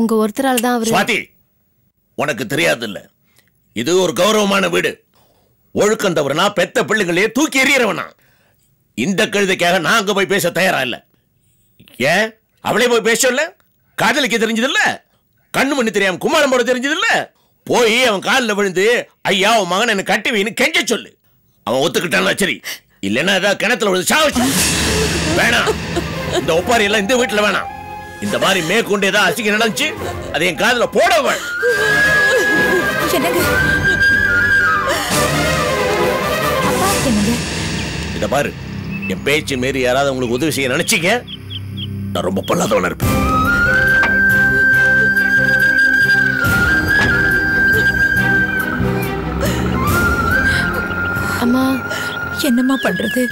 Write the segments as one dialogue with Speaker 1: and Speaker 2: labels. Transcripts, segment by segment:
Speaker 1: உங்க ஒருத்தரால தான் அவரு.
Speaker 2: சுவாதி, உனக்கு தெரியாது இல்ல, இது ஒரு கௌரவமான வீடு. ஒழுக்கம் தவறுனா பெத்த பிள்ளைங்களே தூக்கி எறியறவனா. இந்த கழுதைக்காக நான் அங்க போய் பேச தயாரா இல்ல. ஏன் அவளே போய் பேசல? காதலிக்க தெரிஞ்சது இல்ல, கண்ணு மண்ணு தெரியாம குமாரம் போட தெரிஞ்சது இல்ல. போய் அவன் காலில் விழுந்து ஐயா உன் மகன் என்ன கட்டி வைன்னு கெஞ்ச சொல்லு. அவன் ஒத்துக்கிட்டான்னா சரி, இல்லைன்னா ஏதாவது கிணத்துல விழுந்து சாவச்சு. வேணாம், இந்த ஒப்பாரி எல்லாம் இந்த வீட்டுல வேணாம். இந்த மாதிரி மேற்கொண்டு ஏதாவது அசிங்க நடந்துச்சு அதை என் காதுல போடவள். இத பாரு, என் பேச்சு மீறி யாராவது உங்களுக்கு உதவி செய்ய நினைச்சீங்க, நான் ரொம்ப பொல்லாதவனா இருப்பேன்.
Speaker 1: அம்மா,
Speaker 3: என்னம்மா பண்றது?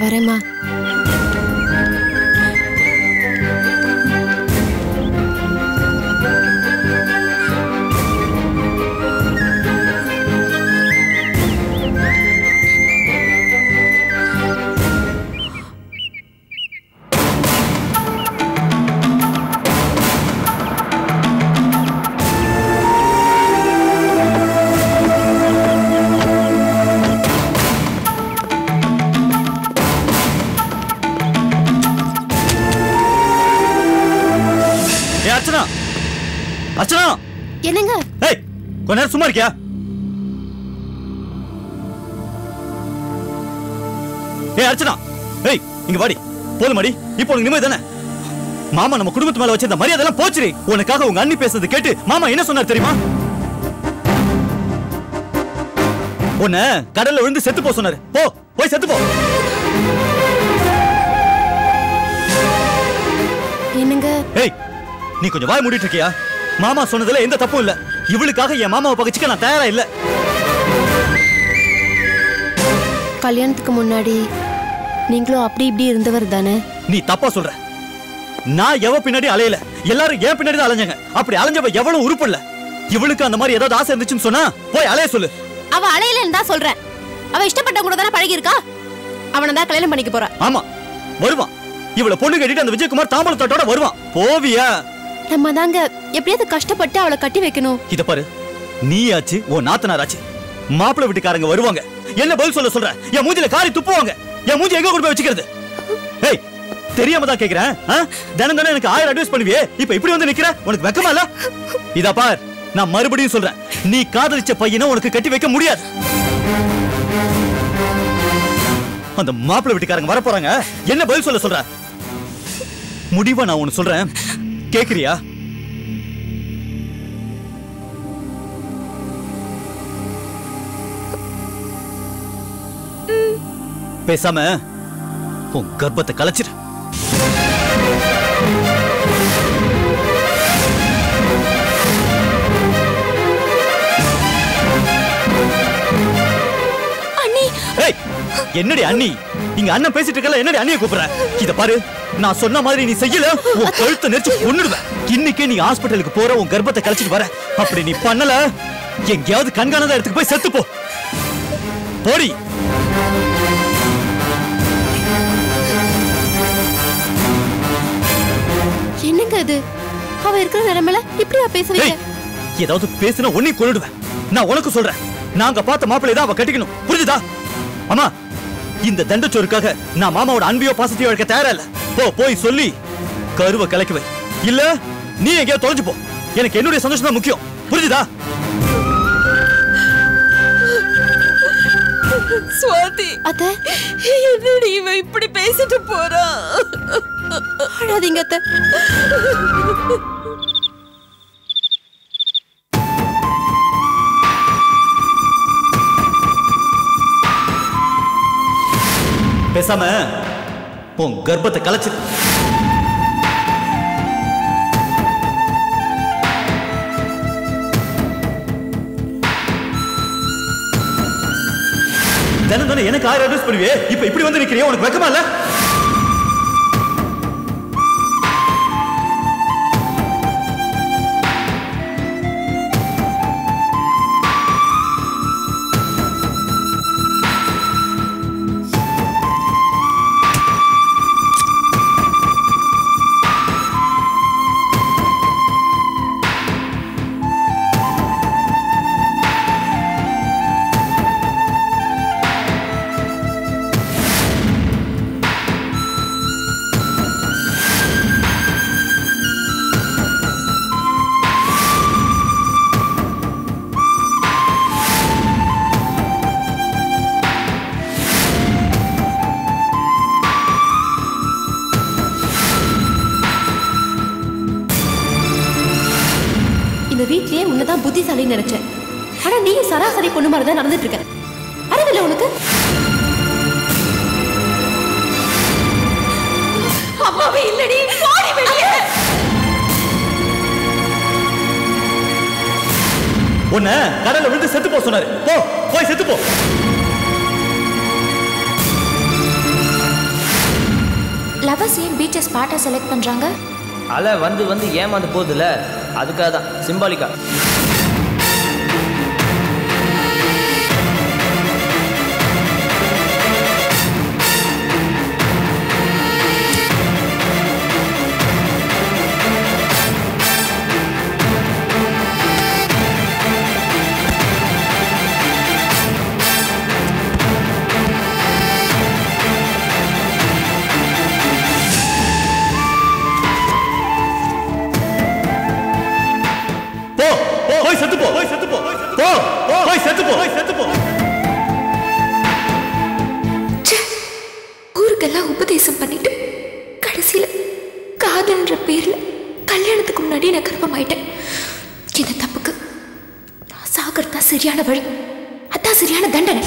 Speaker 1: வரேம்மா.
Speaker 4: அர்ச்சனா,
Speaker 1: என்னங்க?
Speaker 4: ஏய், கொஞ்ச நேரம் சும்மா இருக்கியா? ஏய் அர்ச்சனா, ஏய் இங்க வாடி. போதுமாடி, இப்போ உனக்கு நிம்மதி தானே? மாமா நம்ம குடும்பத்து மேல வச்சிருந்த மரியாதை எல்லாம் போச்சுடி. உனக்காக உங்க அண்ணி பேசுறது கேட்டு மாமா என்ன சொன்னார் தெரியுமா? உன்னை கடல்ல விழுந்து செத்து போ சொன்னாரு. போ, போய் செத்து போ.
Speaker 1: என்னங்க?
Speaker 4: ஏய், நீ கொஞ்சம் வாய் மூடிட்டு இருக்கியா? மாமா சொன்னதுல எந்த தப்பும் இல்ல. இவளுக்காக என் மாமாவை பகிச்சுக்க நான் தயாரா இல்ல.
Speaker 1: கல்யாணத்துக்கு முன்னாடி நீங்களும் அப்படி இப்படி இருந்தவர் தானே?
Speaker 4: நீ தப்பா சொல்ற. நான் எவ பின்னாடி அலையல, எல்லாரும் ஏன் பின்னாடி தான் அலைஞ்சாங்க. அப்படி அலைஞ்சவ எவ்வளவு உருப்பு இல்ல. இவளுக்கு அந்த மாதிரி ஏதாவது ஆசை இருந்துச்சுன்னு சொன்னா போய் அலைய சொல்லு.
Speaker 1: அவ அலையலன்னு தான் சொல்றேன். அவ இஷ்டப்பட்டவங்க கூட தானே பழகி இருக்கா. அவனை தான் கல்யாணம் பண்ணிக்க போறா.
Speaker 4: ஆமா, வருவான். இவளை பொண்ணு கட்டிட்டு அந்த விஜயகுமார் தாம்பலத்தோட வருவான். போவியா?
Speaker 1: நம்ம தாங்க எப்படியாவது கஷ்டப்பட்டு அவளை கட்டி வைக்கணும்.
Speaker 4: இத பாரு, நீயாச்சு ஓ நாத்தனாராச்சு, மாப்பிள்ளை வீட்டுக்காரங்க வருவாங்க. என்ன பதில் சொல்ல? என் மூஞ்சில காரி துப்புவாங்க. என் மூஞ்சி எங்க கொண்டு போய் வச்சுக்கிறது? ஏய், தெரியாம தான் கேக்குறேன். தினம் தானே எனக்கு 1000 அட்வைஸ் பண்ணுவியே, இப்ப இப்படி வந்து நிக்கிற? உனக்கு வெக்கமா இல்ல? இதா பார், நான் மறுபடியும் சொல்றேன், நீ காதலிச்ச பையனை உனக்கு கட்டி வைக்க முடியாது. அந்த மாப்பிள்ளை வீட்டுக்காரங்க வர போறாங்க. என்ன பதில் சொல்ற? முடிவா நான் ஒன்னு சொல்றேன், கேக்குறியா? பேசாம உன் கர்ப்பத்தை கலைச்சிரு. என்னடி அண்ணி? இங்க அண்ணன் பேசிட்டு இருக்கல, என்னடி அண்ணியை கூப்பிடுற? இத பாரு, நான் சொன்ன மாதிரி நீ செய்யல, உன் கழுத்தை நெரிச்சு கொன்னுடுவேன். இன்னைக்கே நீ ஹாஸ்பிட்டலுக்கு போற, உன் கர்ப்பத்தை கலைச்சிட்டு வர. அப்படி நீ பண்ணல, எங்கேயாவது கண்காணாத இடத்துக்கு போய் செத்து போ. போடி.
Speaker 1: என்னங்க அது? அவ இருக்கிற நிலைமையில இப்படியா பேசுறீங்க?
Speaker 4: ஏதாவது பேசினா உன்னை கொன்னுடுவேன். நான் உனக்கு சொல்றேன், நாங்க பார்த்த மாப்பிள்ளை தான் அவ கட்டிக்கணும், புரிஞ்சுதா? அம்மா, இந்த தண்டச்சோருக்காக நான் மாமாவோட அன்பையோ பாசத்தையோ எடுக்க தயாரா இல்ல. போய் சொல்லி கருவை கலக்குவை. இல்ல நீ எங்கேயோ தொலைஞ்சு போ. எனக்கு என்னுடைய சந்தோஷம் தான் முக்கியம், புரிஞ்சுதா?
Speaker 3: சுவாதி,
Speaker 1: அத்தை,
Speaker 3: என்னடி இவன் இப்படி பேசிட்டு போறான்?
Speaker 1: அழாதீங்க அத்தை.
Speaker 4: பேசாம உன் கர்ப்பத்தை கலைச்சிரு. தினம் தானே எனக்கு 1000 அட்வைஸ் பண்ணுவியே, இப்ப இப்படி வந்து நிக்கிறியே, உனக்கு வெக்கமா இல்ல?
Speaker 1: வீட்லயே உன்னதான் புத்திசாலின்னு நினைச்சேன். ஆனா நீயும் சராசரி பொண்ணு மாதிரி தான் நடந்துட்டு இருக்க. அறிவில்லை உனக்கு? அம்மாவே இல்லடி, ஓடி வெளியே.
Speaker 4: உன்னை கடல்ல விழுந்து செத்து போ சொன்னாரு. போ, போய் செத்து போ.
Speaker 5: லவர்ஸ் ஏன் பீச்சை ஸ்பாட்டை செலக்ட் பண்றாங்க?
Speaker 6: அலை வந்து வந்து ஏமாந்து போகுதுல்ல, அதுக்காக தான், சிம்பாலிக்கா.
Speaker 5: ஊருக்கெல்லாம் உபதேசம் பண்ணிட்டு கடைசியில காதல்ன்ற பேர்ல கல்யாணத்துக்கு முன்னாடி நான் கர்ப்பமாயிட்டேன். இந்த தப்புக்கு நான் சாகிறதா சரியான வழி, அதான் சரியான தண்டனை.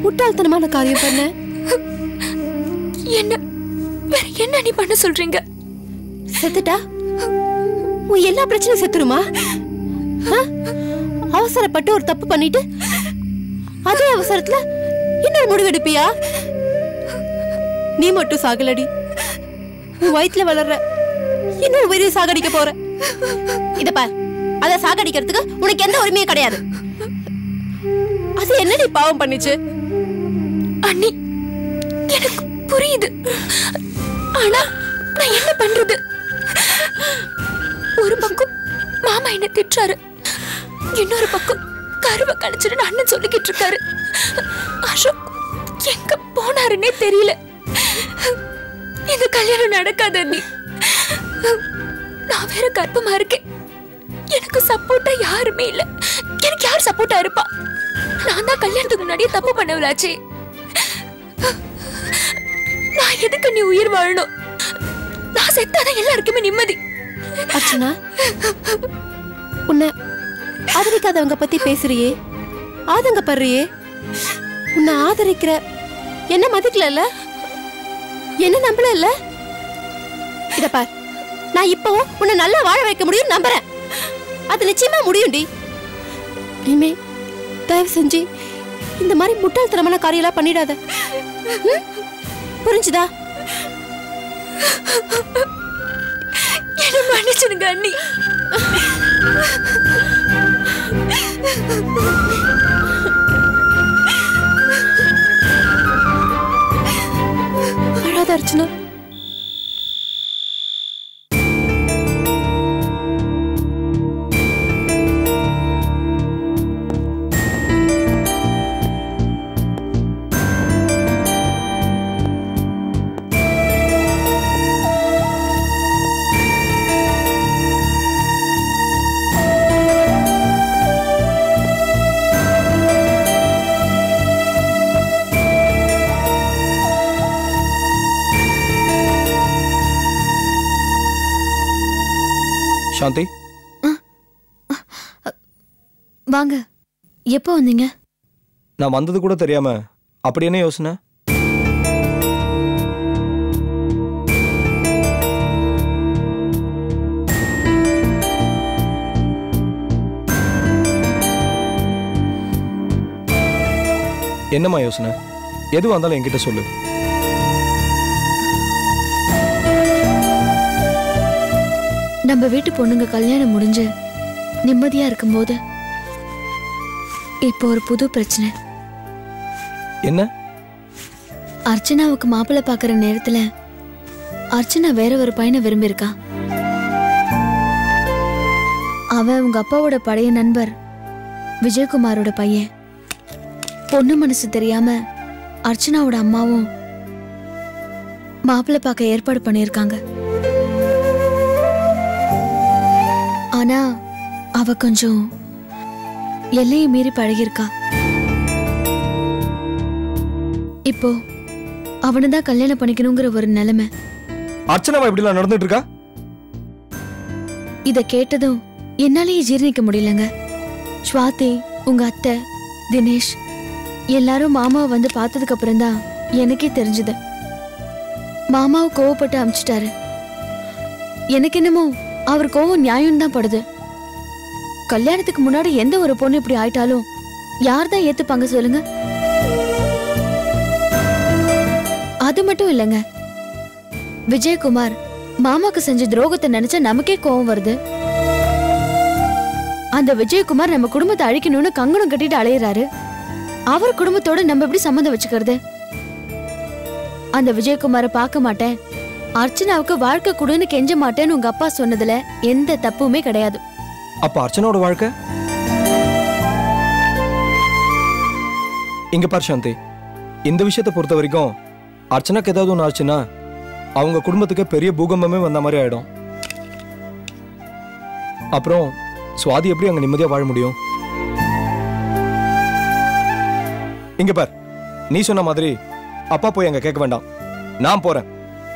Speaker 1: முட்டாள்தனமான காரியம் பண்ண.
Speaker 5: என்ன வேற என்ன நீ பண்ண சொல்றீங்க?
Speaker 1: செத்துட்டா உன் எல்லா பிரச்சனையும் செத்துருமா? அவசரப்பட்டு ஒரு தப்பு பண்ணிட்டு அதே அவசரத்துல இன்னொரு முடிவு எடுப்பியா? நீ மட்டும் சாகலடி, உன் வயிற்றுல வளர்ற இன்னொரு உயிரை சாகடிக்க போற. இத பார், அத சாகடிக்கிறதுக்கு உனக்கு எந்த உரிமையும் கிடையாது. அது என்னடி பாவம் பண்ணிச்சு?
Speaker 5: அண்ணி, எனக்கு புரியுது, ஆனா நான் என்ன பண்றது? ஒரு பக்கம் மாமா என்ன திட்டுறாரு, இன்னொரு பக்கம் கருவை கழிச்சிட்டு அண்ணன் சொல்லிக்கிட்டு இருக்காரு. அசோக் எங்க போனாருன்னே தெரியல. இந்த கல்யாணம் நடக்காது அண்ணி. நான் வேற கர்ப்பமா இருக்கேன். எனக்கு சப்போர்ட்டா யாருமே இல்ல. எனக்கு யார் சப்போர்ட்டா இருப்பா? நான் தான் கல்யாணத்துக்கு முன்னாடியே தப்பு பண்ணவளாச்சே. நான் எதுக்கு நீ உயிர் வாழணும்? நான் செத்தாதான் எல்லாருக்குமே நிம்மதி.
Speaker 1: அர்ச்சனா, உன்னை ஆதரிக்காதவங்க பத்தி பேசுறியே, ஆதங்கப்படுறியே. உன்னை ஆதரிக்கிற என்ன மதிக்கல, என்ன நம்பல இல்ல? இத பார், நான் இப்பவும் உன்னை நல்லா வாழ வைக்க முடியும் நம்புறேன். அது நிச்சயமா முடியும்டி. இனிமே தயவு செஞ்சு இந்த மாதிரி முட்டாள்தனமான காரியெல்லாம் பண்ணிடாத. புரிஞ்சுதா?
Speaker 5: என்ன மன்னிச்சிடுங்க அண்ணி.
Speaker 1: அழாத அர்ச்சனா.
Speaker 7: சாந்தி,
Speaker 5: வாங்க. எப்போ வந்தீங்க?
Speaker 7: நான் வந்தது கூட தெரியாம அப்படி என்ன யோசனை? என்னம்மா யோசனை? எது வந்தாலும் என்கிட்ட சொல்லு.
Speaker 5: நம்ம வீட்டு பொண்ணுங்க கல்யாணம் முடிஞ்சு நிம்மதியா இருக்கும்போது இப்போ ஒரு புது பிரச்சனை.
Speaker 7: என்ன?
Speaker 5: அர்ச்சனாவுக்கு மாப்பிள்ளை பாக்குற நேரத்துல அர்ச்சனா வேற ஒரு பையனை விரும்பியிருக்கா. அவன் உங்க அப்பாவோட பழைய நண்பர் விஜயகுமாரோட பையன். பொண்ணு மனசு தெரியாம அர்ச்சனாவோட அம்மாவும் மாப்பிள்ளை பார்க்க ஏற்பாடு பண்ணியிருக்காங்க. ஆனா அவ கொஞ்சம் எல்லையை மீறி பழகிருக்கா. இப்போ அவனைதான் கல்யாணம் பண்ணிக்கணுங்கிற ஒரு நிலைமை.
Speaker 7: அர்ச்சனாவா இப்படிலாம் நடந்துட்டு இருக்கா?
Speaker 5: இத கேட்டதும் என்னாலேயே ஜீர்ணிக்க முடியலங்க. ஸ்வாதி, உங்க அத்தை, தினேஷ் எல்லாரும் மாமாவை வந்து பார்த்ததுக்கு அப்புறம் தான் எனக்கே தெரிஞ்சது. மாமாவை கோவப்பட்டு அமிச்சிட்டாரு. எனக்கு என்னமோ அவர் கோவம் நியாயம் தான் படுது. கல்யாணத்துக்கு முன்னாடி எந்த ஒரு பொண்ணு இப்படி ஆயிட்டாலும் யார்தான் ஏத்துப்பாங்க சொல்லுங்க? அது மட்டும் இல்லைங்க, விஜயகுமார் மாமாக்கு செஞ்ச துரோகத்தை நினைச்சா நமக்கே கோவம் வருது. அந்த விஜயகுமார் நம்ம குடும்பத்தை அழிக்கணும்னு கங்கணம் கட்டிட்டு அலையிறாரு. அவர் குடும்பத்தோட நம்ம எப்படி சம்மந்தம் வச்சுக்கிறது? அந்த விஜயகுமாரை பார்க்க மாட்டேன், அர்ச்சனாவுக்கு வாழ்க்கை கொடுன்னு கெஞ்ச மாட்டேன்னு உங்க அப்பா சொன்னதுல எந்த தப்புமே கிடையாது.
Speaker 7: அப்ப அர்ச்சனாவோட வாழ்க்கை? இங்க பாரு சாந்தி, இந்த விஷயத்தை பொறுத்த வரைக்கும் அர்ச்சனாக்கு ஏதாவது ஒன்று ஆச்சுன்னா அவங்க குடும்பத்துக்கு பெரிய பூகம்பமே வந்த மாதிரி ஆயிடும். அப்புறம் சுவாதி எப்படி அங்க நிம்மதியா வாழ முடியும்? இங்க பார், நீ சொன்ன மாதிரி அப்பா போய் அங்க கேட்க வேண்டாம். நான் போறேன்.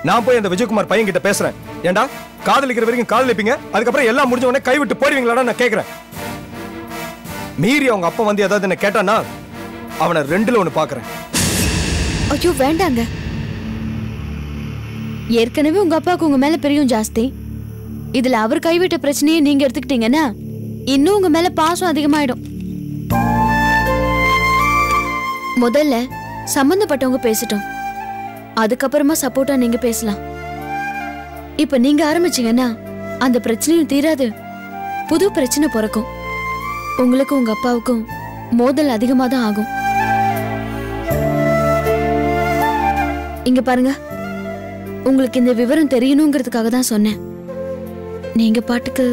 Speaker 7: நான் போய் அந்த விஜயகுமார் பையன் கிட்ட பேசுறேன். ஏண்டா காதலிக்கிற வரைக்கும் காதலிப்பீங்க, அதுக்கப்புறம் எல்லாம் முடிஞ்ச உடனே கைவிட்டு போடுவீங்களாடா நான் கேட்கிறேன். மீறி அவங்க அப்பா வந்து ஏதாவது என்ன கேட்டானா அவனை ரெண்டுல ஒண்ணு பாக்குறேன்.
Speaker 5: ஐயோ வேண்டாங்க. ஏற்கனவே உங்க அப்பாவுக்கு உங்க மேல பிரியம் ஜாஸ்தி. இதுல அவர் கைவிட்ட பிரச்சனையை நீங்க எடுத்துக்கிட்டீங்கன்னா இன்னும் உங்க மேல பாசம் அதிகமாயிடும். முதல்ல சம்பந்தப்பட்டவங்க பேசட்டும், அதுக்கப்புறமா சப்போர்ட்டா நீங்க பேசலாம். இப்ப நீங்க ஆரம்பிச்சீங்கன்னா அந்த பிரச்சனையும் தீராது, புது பிரச்சனை பிறக்கும். உங்களுக்கும் உங்க அப்பாவுக்கும் மோதல் அதிகமா தான் ஆகும். இங்க பாருங்க, உங்களுக்கு இந்த விவரம் தெரியணுங்கிறதுக்காக தான் சொன்னேன். நீங்க பாட்டுக்கு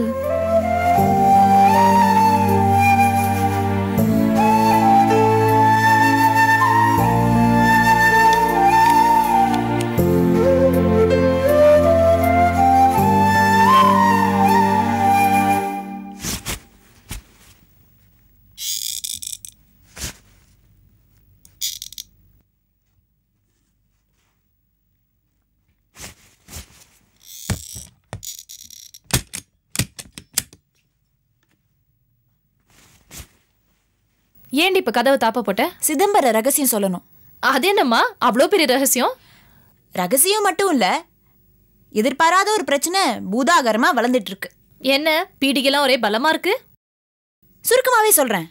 Speaker 3: ஏண்டி இப்ப கதவை தாப்ப போட்ட?
Speaker 8: சிதம்பர ரகசியம் சொல்லணும்.
Speaker 3: அது என்னம்மா அவ்வளோ பெரிய ரகசியம்?
Speaker 8: ரகசியம் மட்டும் இல்ல, எதிர்பாராத ஒரு பிரச்சனை பூதாகரமா வளர்ந்துட்டு இருக்கு.
Speaker 3: என்ன பீடிகெல்லாம் ஒரே பலமா இருக்கு?
Speaker 8: சுருக்கமாவே சொல்றேன்.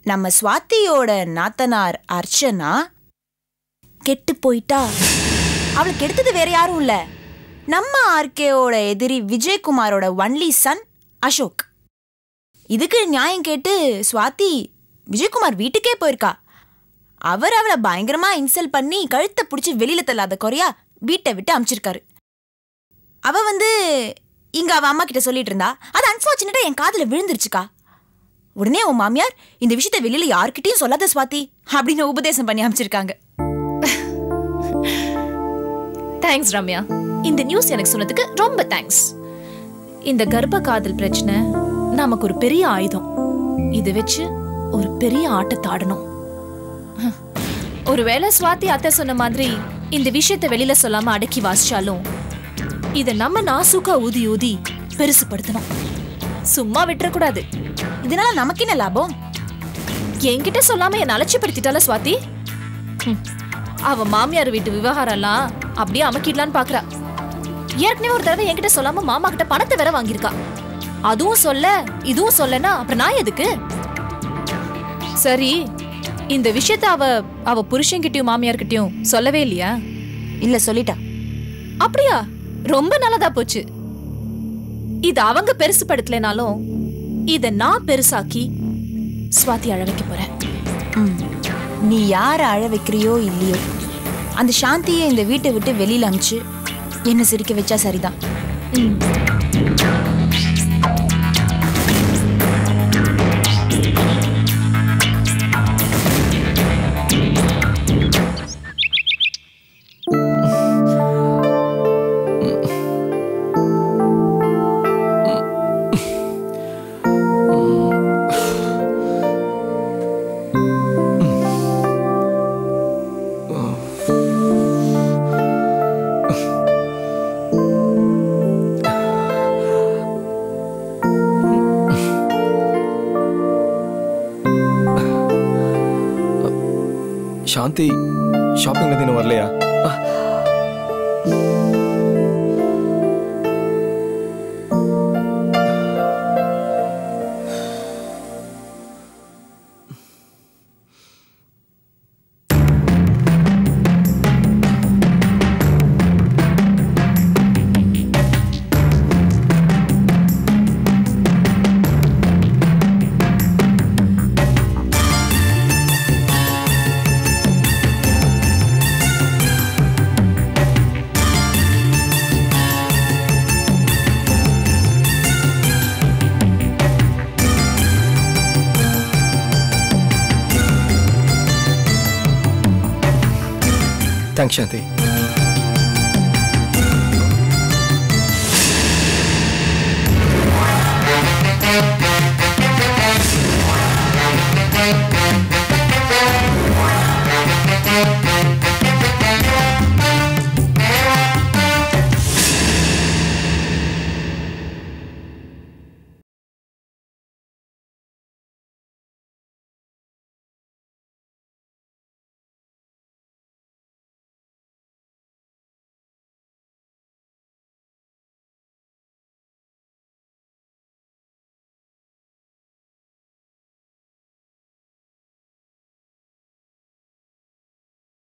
Speaker 8: நம்ம சுவாதியோட நாத்தனார் அர்ச்சனா கெட்டு போயிட்டா. அவளுக்கு எடுத்தது வேற யாரும் இல்ல, நம்ம ஆர்கேயோட எதிரி விஜயகுமாரோட ஒன்லி சன் அசோக். இதுக்கு நியாயம் கேட்டு சுவாதி விஜயகுமார் வீட்டுக்கே போயிருக்கா. அவர் அவளை பயங்கரமா இன்சல்ட் பண்ணி கழுத்தை பிடிச்சி வெளியில தள்ளாத குறையா வீட்டை விட்டு அமிச்சிருக்காரு. அவ வந்து இங்க அவ அம்மா கிட்ட சொல்லிட்டு இருந்தா, அது அன்பார்ச்சுனேட்டா என் காதுல விழுந்துருச்சுக்கா. உடனே உன் மாமியார் இந்த விஷயத்த வெளியில யார்கிட்டயும் சொல்லாத சுவாதி அப்படின்னு உபதேசம் பண்ணி அமிச்சிருக்காங்க.
Speaker 3: தேங்க்ஸ் ரம்யா, இந்த நியூஸ் எனக்கு சொன்னதுக்கு ரொம்ப தேங்க்ஸ். இந்த கர்ப்ப காதல் பிரச்சனை நமக்கு ஒரு பெரிய ஆயுதம். இதை வச்சு ஒரு பெரிய ஆட்டத்தாடணும். ஒருவேளை சுவாதி அத்தை சொன்ன மாதிரி இந்த விஷயத்தை வெளியில சொல்லாம அடக்கி வாசிச்சாலும் இதை நம்ம நாசுக்கா ஊதி ஊதி பெருசுபடுத்தணும். சும்மா விட்டுறக்கூடாது.
Speaker 8: இதனால நமக்கு என்ன லாபம்?
Speaker 3: என்கிட்ட சொல்லாம என்ன அலட்சியப்படுத்திட்டால சுவாதி. அவ மாமியார் வீட்டு விவகாரம் எல்லாம் அப்படியே அமக்கிடலான்னு பாக்குறா. ஏற்கனவே ஒரு தடவை என்கிட்ட சொல்லாம மாமா கிட்ட பணத்தை வேற வாங்கியிருக்கா. அதுவும் சொல்ல இதுவும் சொல்லனா அப்புறம் நான் எதுக்கு? சரி, இந்த விஷயத்த அவ புருஷன்கிட்டயும் மாமியார்கிட்டயும் சொல்லவே இல்லையா?
Speaker 8: இல்ல, சொல்லிட்டா.
Speaker 3: அப்படியா? ரொம்ப நல்லதா போச்சு. இது அவங்க பெருசுபடுத்தலைனாலும் இத நான் பெருசாக்கி சுவாதி அழ வைக்க போறேன்.
Speaker 8: நீ யார அழ வைக்கிறியோ இல்லையோ, அந்த சாந்தியை இந்த வீட்டை விட்டு வெளியில அமிச்சு என்ன சிரிக்க வச்சா சரிதான்.
Speaker 7: சாந்தி ஷாப்பிங்ல இருந்து வரலையா? தேங்க்ஸ் சாந்தி.